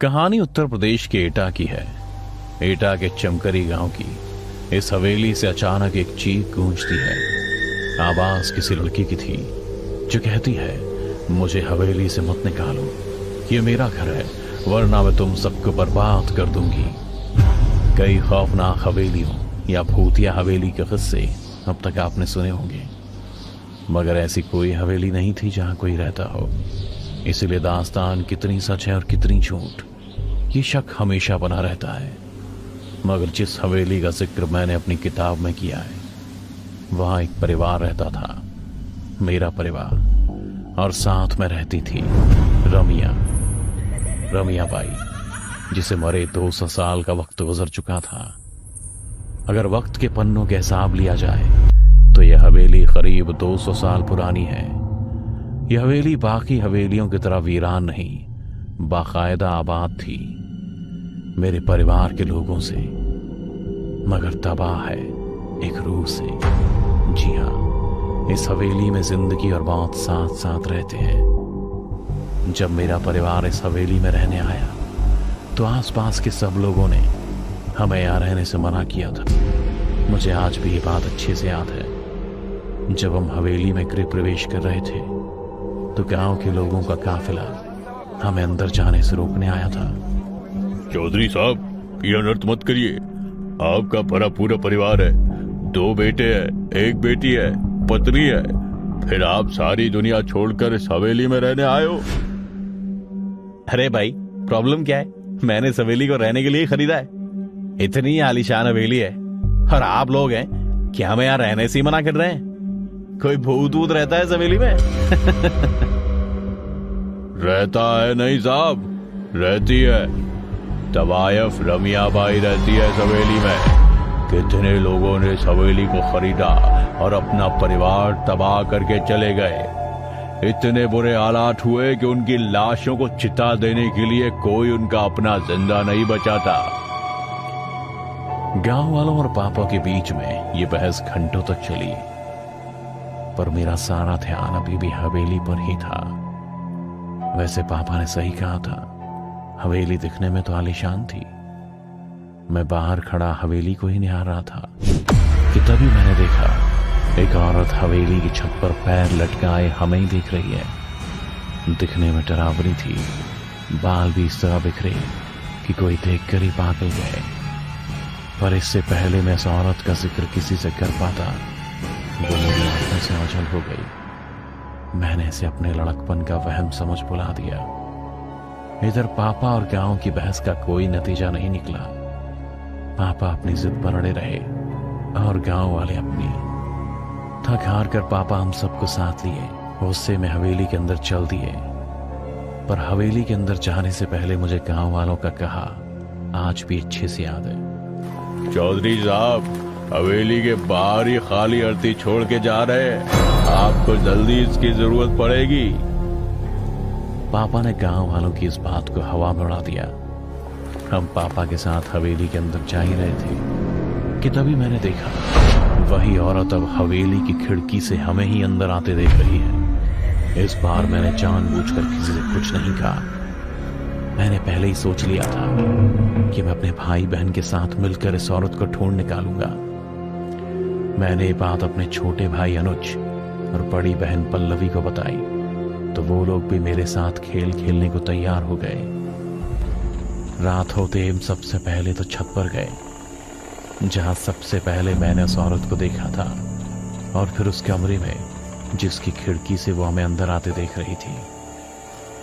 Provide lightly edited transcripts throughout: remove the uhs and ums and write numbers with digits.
कहानी उत्तर प्रदेश के एटा की है। एटा के चमकरी गांव की इस हवेली से अचानक एक चीख गूंजती है। आवाज किसी लड़की की थी जो कहती है, मुझे हवेली से मत निकालो, ये मेरा घर है, वरना मैं तुम सबको बर्बाद कर दूंगी। कई खौफनाक हवेलियों या भूतिया हवेली के किस्से अब तक आपने सुने होंगे, मगर ऐसी कोई हवेली नहीं थी जहां कोई रहता हो। इसलिए दास्तान कितनी सच है और कितनी झूठ, ये शक हमेशा बना रहता है। मगर जिस हवेली का जिक्र मैंने अपनी किताब में किया है, वहां एक परिवार रहता था, मेरा परिवार, और साथ में रहती थी रमिया बाई, जिसे मरे 200 साल का वक्त गुजर चुका था। अगर वक्त के पन्नों के हिसाब लिया जाए तो यह हवेली करीब 200 साल पुरानी है। यह हवेली बाकी हवेलियों की तरह वीरान नहीं, बाकायदा आबाद थी मेरे परिवार के लोगों से, मगर तबाह है एक रूह से। जी हाँ, इस हवेली में जिंदगी और मौत साथ साथ रहते हैं। जब मेरा परिवार इस हवेली में रहने आया तो आसपास के सब लोगों ने हमें यहाँ रहने से मना किया था। मुझे आज भी ये बात अच्छे से याद है। जब हम हवेली में गृह प्रवेश कर रहे थे तो गांव के लोगों का काफिला हमें अंदर जाने से रोकने आया था। चौधरी साहब, ये अनर्थ मत करिए। आपका भरा पूरा परिवार है, 2 बेटे हैं, 1 बेटी है, पत्नी है, फिर आप सारी दुनिया छोड़कर इस हवेली में रहने आए हो। अरे भाई, प्रॉब्लम क्या है? मैंने इस हवेली को रहने के लिए खरीदा है। इतनी आलीशान हवेली है और आप लोग हैं कि हमें यहाँ रहने से ही मना कर रहे हैं। कोई भूत वूत रहता है इस हवेली में? रहता है नहीं साहब, रहती है। तवायफ रमिया बाई रहती है इस हवेली में। कितने लोगों ने इस हवेली को खरीदा और अपना परिवार तबाह करके चले गए। इतने बुरे हालात हुए कि उनकी लाशों को चिता देने के लिए कोई उनका अपना जिंदा नहीं बचा था। गांव वालों और पापा के बीच में ये बहस घंटों तक चली, पर मेरा सारा ध्यान अभी भी हवेली पर ही था। वैसे पापा ने सही कहा था, हवेली दिखने में तो आलीशान थी। मैं बाहर खड़ा हवेली को ही निहार रहा था कि तभी मैंने देखा एक औरत हवेली की छत पर पैर लटकाए हमें ही देख रही है। दिखने में डरावनी थी, बाल भी इस तरह बिखरे कि कोई देखकर ही पागल गए। पर इससे पहले मैं इस औरत का जिक्र किसी से कर पाता, वो मेरी आंखों से ओझल हो गई। मैंने इसे अपने लड़कपन का वहम समझ बुला दिया। इधर पापा और गांव की बहस का कोई नतीजा नहीं निकला। पापा अपनी जिद पर अड़े रहे और गांव वाले अपनी। थक हार कर पापा हम सबको साथ लिए गुस्से में हवेली के अंदर चल दिए। पर हवेली के अंदर जाने से पहले मुझे गांव वालों का कहा आज भी अच्छे से याद है। चौधरी साहब, हवेली के बाहर ही खाली अर्थी छोड़ के जा रहे हैं, आपको जल्दी इसकी जरूरत पड़ेगी। पापा ने गांव वालों की इस बात को हवा में उड़ा दिया। हम पापा के साथ हवेली के अंदर जा ही रहे थे कि तभी मैंने देखा वही औरत अब हवेली की खिड़की से हमें ही अंदर आते देख रही है। इस बार मैंने जानबूझकर किसी से कुछ नहीं कहा। मैंने पहले ही सोच लिया था कि मैं अपने भाई बहन के साथ मिलकर इस औरत को ढूंढ निकालूंगा। मैंने ये बात अपने छोटे भाई अनुज और बड़ी बहन पल्लवी को बताई तो वो लोग भी मेरे साथ खेल खेलने को तैयार हो गए। रात होते हम सबसे पहले तो छत पर गए, जहां सबसे पहले मैंने उस औरत को देखा था, और फिर उस कमरे में जिसकी खिड़की से वो हमें अंदर आते देख रही थी।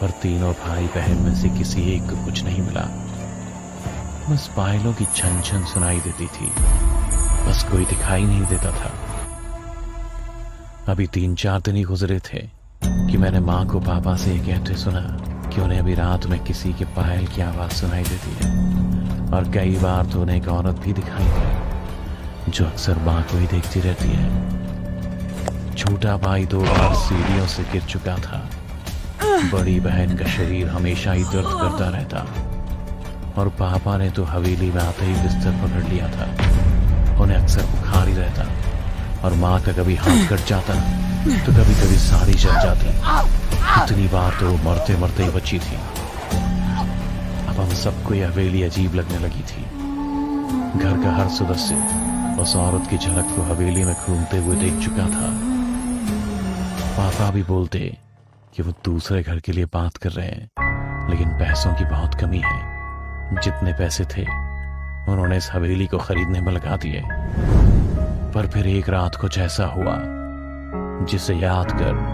पर तीनों भाई बहन में से किसी एक को कुछ नहीं मिला। बस पायलों की छन छन सुनाई देती थी, बस कोई दिखाई नहीं देता था। अभी 3-4 दिन ही गुजरे थे कि मैंने माँ को पापा से ये कहते सुना कि उन्हें अभी रात में किसी के पायल की आवाज सुनाई देती है, और कई बार तो उन्हें एक औरत भी दिखाई दी जो अक्सर माँ को ही देखती रहती है। छोटा भाई 2 बार सीढ़ियों से गिर चुका था। बड़ी बहन का शरीर हमेशा ही दर्द करता रहता, और पापा ने तो हवेली में आते ही बिस्तर पकड़ लिया था। उन्हें अक्सर बुखार ही रहता, और माँ का कभी हाथ कट जाता तो कभी कभी साड़ी जल जाती। इतनी बार तो वो मरते मरते ही बची थी। अब हम सबको यह हवेली अजीब लगने लगी थी। घर का हर सदस्य उस औरत की झलक को हवेली में घूमते हुए देख चुका था। पापा भी बोलते कि वो दूसरे घर के लिए बात कर रहे हैं, लेकिन पैसों की बहुत कमी है। जितने पैसे थे उन्होंने इस हवेली को खरीदने में लगा दिए। पर फिर एक रात कुछ ऐसा हुआ जिसे याद कर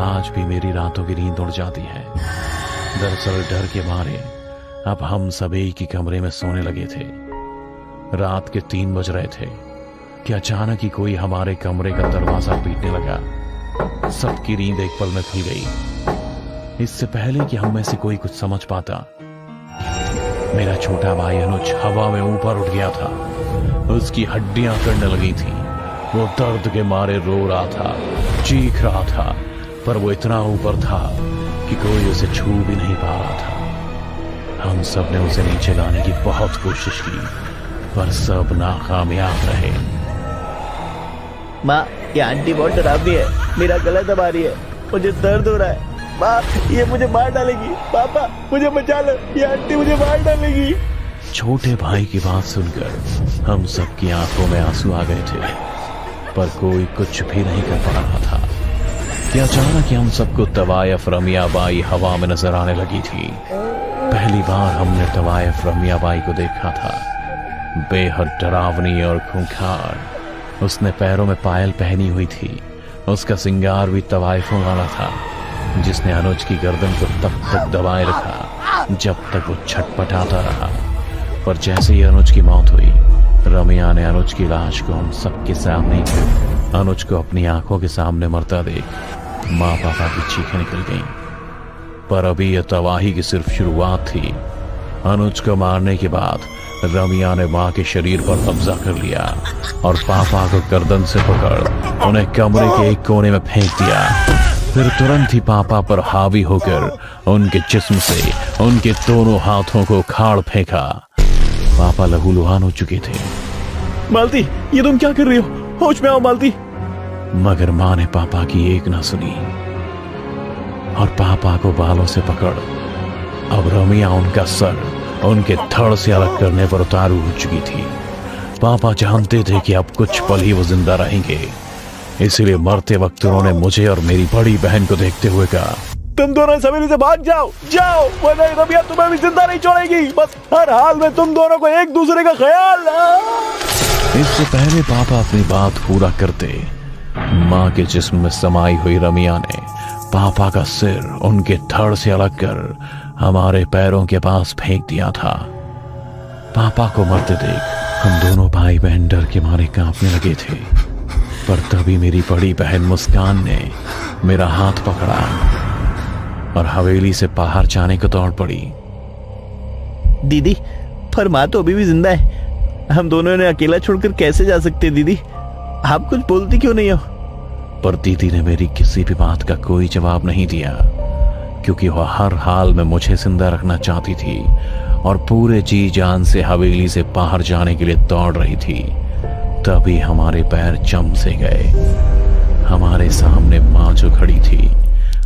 आज भी मेरी रातों की नींद उड़ जाती है। दरअसल डर के मारे अब हम सब एक ही कमरे में सोने लगे थे। रात के 3 बज रहे थे कि अचानक ही कोई हमारे कमरे का दरवाजा पीटने लगा। सबकी नींद एक पल में खुल गई। इससे पहले कि हम में से कोई कुछ समझ पाता, मेरा छोटा भाई अनुज हवा में ऊपर उठ गया था। उसकी हड्डियां कड़ने लगी थी। वो दर्द के मारे रो रहा था, चीख रहा था, पर वो इतना ऊपर था कि कोई उसे छू भी नहीं पा रहा था। हम सब ने उसे नीचे लाने की बहुत कोशिश की, पर सब नाकामयाब रहे। माँ, ये आंटी बहुत डरावनी है, मेरा गला दबा रही है, मुझे दर्द हो रहा है। माँ, ये मुझे मार डालेगी। पापा, मुझे बचा लो, ये आंटी मुझे मार डालेगी। छोटे भाई की बात सुनकर हम सबकी आंखों में आंसू आ गए थे, पर कोई कुछ भी नहीं कर पा रहा था कि अचानक ही हम सबको तवायफ रमिया बाई हवा में नजर आने लगी थी। पहली बार हमने तवायफ रमिया बाई को देखा था। बेहद डरावनी और खूंखार। उसने पैरों में पायल पहनी हुई थी। उसका सिंगार भी तवायफों वाला था, जिसने अनुज की गर्दन को तब तक दबाए रखा जब तक वो छटपटाता रहा। पर जैसे ही अनुज की मौत हुई, रमिया ने अनुज की लाश को हम सबके सामने ही रखा। अनुज को अपनी आंखों के सामने मरता देख माँ पापा की चीखें निकल गईं। पर अभी यह तबाही की सिर्फ शुरुआत थी। अनुज को मारने के बाद रमिया ने माँ के शरीर पर कब्जा कर लिया और पापा को गर्दन से पकड़ उन्हें कमरे के एक कोने में फेंक दिया। फिर तुरंत ही पापा पर हावी होकर उनके जिस्म से उनके दोनों हाथों को उखाड़ फेंका। पापा लहूलुहान हो चुके थे। मालती, ये तुम क्या कर रही हो? होश में आओ मालती। मगर माँ ने पापा की एक ना सुनी और पापा को बालों से पकड़ अब रमिया उनका सर उनके धड़ से अलग करने पर उतारू हो चुकी थी। पापा जानते थे कि अब कुछ पल ही वो जिंदा रहेंगे, इसलिए मरते वक्त उन्होंने मुझे और मेरी बड़ी बहन को देखते हुए कहा, तुम दोनों इस हवेली से भाग जाओ, जाओ, वरना रमिया तुम्हें भी जिंदा नहीं छोड़ेगी। बस हर हाल में तुम दोनों को एक दूसरे का ख्याल। इससे पहले पापा अपनी बात पूरा करते, माँ के जिस्म में समाई हुई रमिया ने पापा का सिर उनके धड़ से अलग कर हमारे पैरों के पास फेंक दिया था। पापा को मरते देख हम दोनों भाई बहन डर के मारे कांपने लगे थे। पर तभी मेरी बड़ी बहन मुस्कान ने मेरा हाथ पकड़ा और हवेली से बाहर जाने को दौड़ पड़ी। दीदी, पर माँ तो अभी भी जिंदा है। हम दोनों ने अकेला छोड़कर कैसे जा सकते? दीदी, आप कुछ बोलती क्यों नहीं हो? पर दीदी ने मेरी किसी भी बात का कोई जवाब नहीं दिया, क्योंकि वह हर हाल में मुझे जिंदा रखना चाहती थी और पूरे जी जान से हवेली से बाहर जाने के लिए दौड़ रही थी। तभी हमारे पैर जम से गए। हमारे सामने माँ जो खड़ी थी,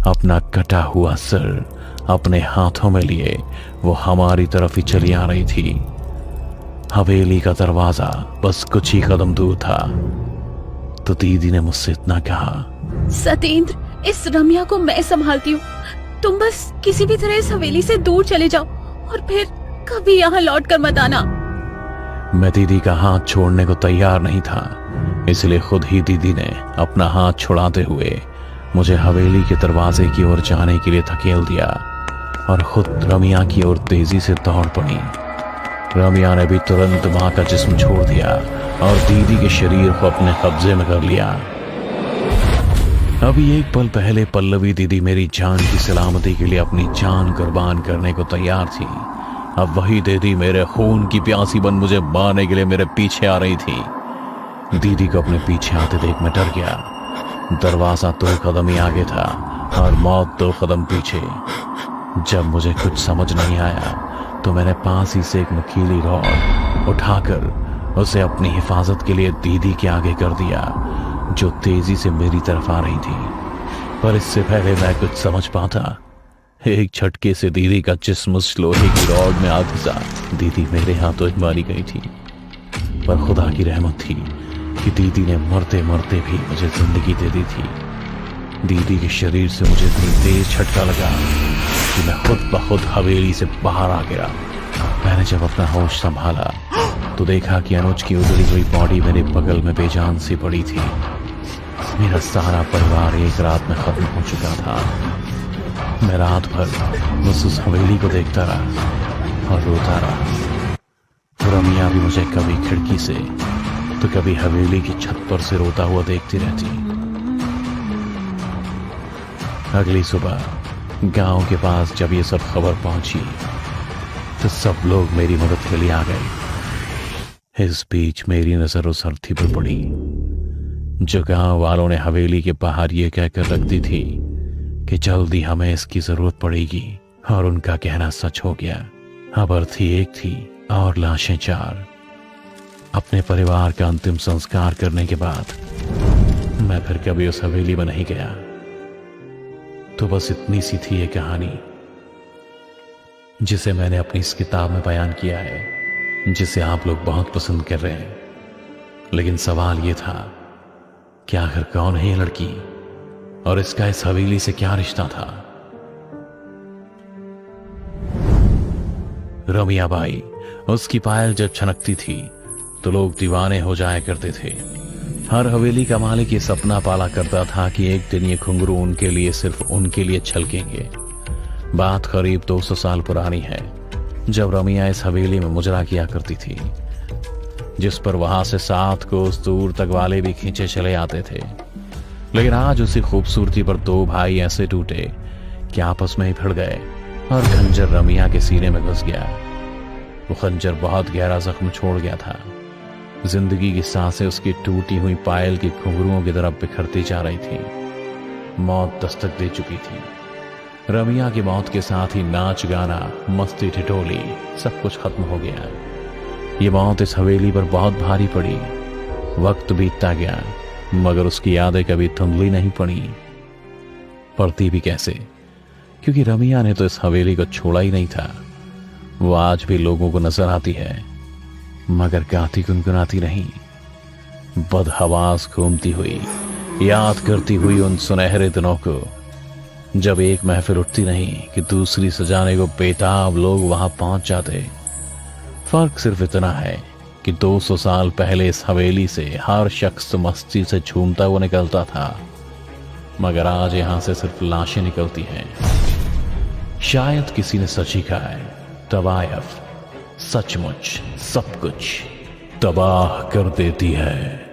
अपना कटा हुआ सिर अपने हाथों में लिए वो हमारी तरफ ही चली आ रही थी। हवेली का दरवाजा बस कुछ ही कदम दूर था तो दीदी ने मुझसे इतना कहा, सतेंद्र, इस रमिया को मैं संभालती हूँ। तुम बस किसी भी तरह इस हवेली से दूर चले जाओ और फिर कभी यहाँ लौट कर मत आना। मैं दीदी का हाथ छोड़ने को तैयार नहीं था, इसलिए खुद ही दीदी ने अपना हाथ छुड़ाते हुए मुझे हवेली के दरवाजे की ओर जाने के लिए धकेल दिया और खुद रमिया की ओर तेजी से दौड़ पड़ी। रमिया ने भी तुरंत माँ का जिस्म छोड़ दिया और दीदी के शरीर को अपने कब्जे में कर लिया। अभी एक पल पहले पल्लवी दीदी मेरी जान की सलामती के लिए अपनी जान कुर्बान करने को तैयार थी। अब वही दीदी मेरे खून की प्यासी बन मुझे मारने के लिए मेरे पीछे आ रही थी। दीदी को अपने पीछे आते देख मैं डर गया। दरवाजा 2 कदम ही आगे था और मौत 2 कदम पीछे। जब मुझे कुछ समझ नहीं आया तो मैंने पास ही से एक नुकीली रॉड उठाकर उसे अपनी हिफाजत के लिए दीदी के आगे कर दिया, जो तेजी से मेरी तरफ आ रही थी। पर इससे पहले मैं कुछ समझ पाता, एक झटके से दीदी का जिस्म उस लोहे की रॉड में आ घुसा। दीदी मेरे हाथों ही मारी गई थी, पर खुदा की रहमत थी कि दीदी ने मरते मरते भी मुझे जिंदगी दे दी थी। दीदी के शरीर से मुझे इतनी तेज झटका लगा कि मैं खुद ब खुद हवेली से बाहर आ गिरा। मैंने जब अपना होश संभाला तो देखा कि अनुज की उजड़ी हुई बॉडी मेरे बगल में बेजान सी पड़ी थी। मेरा सारा परिवार एक रात में खत्म हो चुका था। मैं रात भर बस उस हवेली को देखता रहा और रोता रहा। रमिया भी मुझे कभी खिड़की से तो कभी हवेली की छत पर से रोता हुआ देखती रहती। अगली सुबह गांव के पास जब ये सब खबर पहुंची तो सब लोग मेरी मदद के लिए आ गए। इस बीच मेरी नजर उस अर्थी पर पड़ी जो गांव वालों ने हवेली के बाहर ये कहकर रख दी थी कि जल्दी हमें इसकी जरूरत पड़ेगी, और उनका कहना सच हो गया। अब अर्थी एक थी और लाशें 4। अपने परिवार का अंतिम संस्कार करने के बाद मैं फिर कभी उस हवेली में नहीं गया। तो बस इतनी सी थी ये कहानी जिसे मैंने अपनी इस किताब में बयान किया है, जिसे आप लोग बहुत पसंद कर रहे हैं। लेकिन सवाल ये था कि आखिर कौन है ये लड़की और इसका इस हवेली से क्या रिश्ता था। रमिया बाई, उसकी पायल जब छनकती थी तो लोग दीवाने हो जाया करते थे। हर हवेली का मालिक ये सपना पाला करता था कि एक दिन ये घुंघरू उनके लिए, सिर्फ उनके लिए छलकेंगे। बात करीब 200 साल पुरानी है, जब रमिया इस हवेली में मुजरा किया करती थी, जिस पर वहां से 7 कोस दूर तक वाले भी खींचे चले आते थे। लेकिन आज उसी खूबसूरती पर 2 भाई ऐसे टूटे कि आपस में ही भिड़ गए और खंजर रमिया के सीने में घुस गया। वो खंजर बहुत गहरा जख्म छोड़ गया था। जिंदगी की सांसें उसकी टूटी हुई पायल की घुंघरुओं की तरफ बिखरती जा रही थी। मौत दस्तक दे चुकी थी। रमिया की मौत के साथ ही नाच गाना, मस्ती ठिठोली, सब कुछ खत्म हो गया। ये मौत इस हवेली पर बहुत भारी पड़ी। वक्त बीतता गया मगर उसकी यादें कभी धुंधली नहीं पड़ी। पड़ती भी कैसे, क्योंकि रमिया ने तो इस हवेली को छोड़ा ही नहीं था। वो आज भी लोगों को नजर आती है, मगर गाती गुनगुनाती नहीं, बदहवास घूमती हुई, याद करती हुई उन सुनहरे दिनों को जब एक महफिल उठती नहीं कि दूसरी सजाने को बेताब लोग वहां पहुंच जाते। फर्क सिर्फ इतना है कि 200 साल पहले इस हवेली से हर शख्स मस्ती से झूमता हुआ निकलता था, मगर आज यहां से सिर्फ लाशें निकलती हैं। शायद किसी ने सच ही कहा है, तवायफ सचमुच सब कुछ तबाह कर देती है।